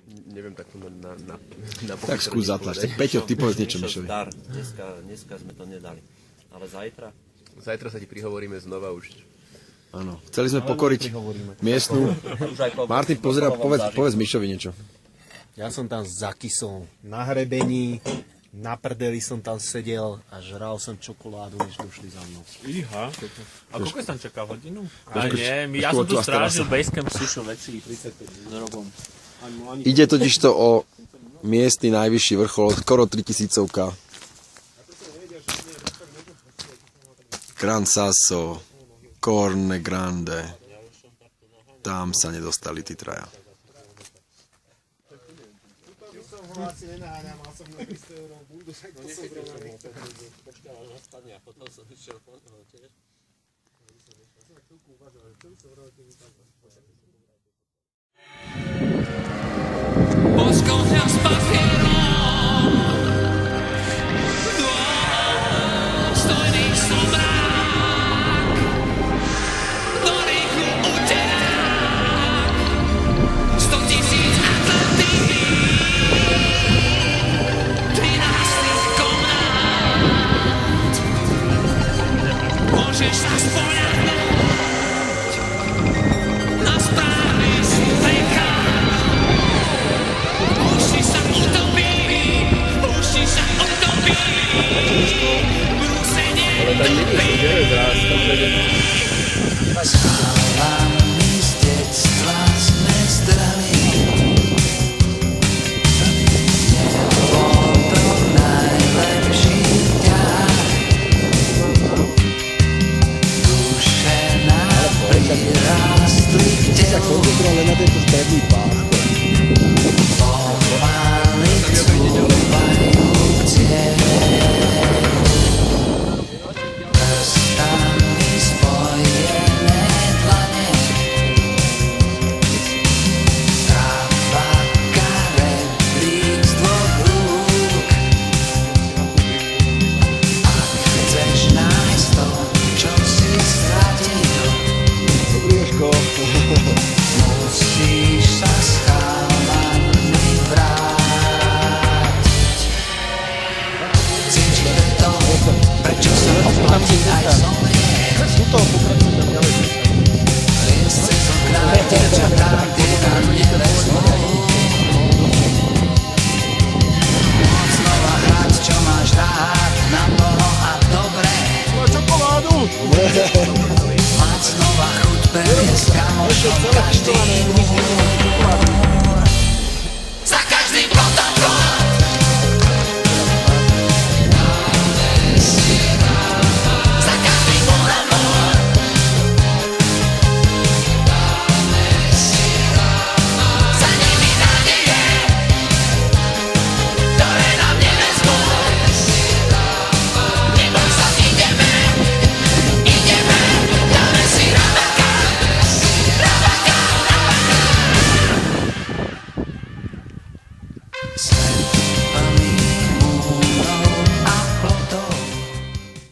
Neviem takto na Tak skús zatlačiť. Peťo, ty povedz niečo Mišovi. Dneska sme to nedali. Ale zajtra? Zajtra sa ti prihovoríme znova už. Áno. Chceli sme pokoriť miestnu. Martin, povedz Mišovi niečo. Ja som tam zakysol na hrebení, na prdeli som tam sedel a žral som čokoládu, než došli za mnou. Iha. A koľko tam čaká hodinu? Ja som tu strážil Basecamp, sušil veci 35 s Robom. Ide totiž to o miestny najvyšší vrchol, skoro 3000-ka. Gran Sasso, Corne Grande. Tam sa nedostali tí traja.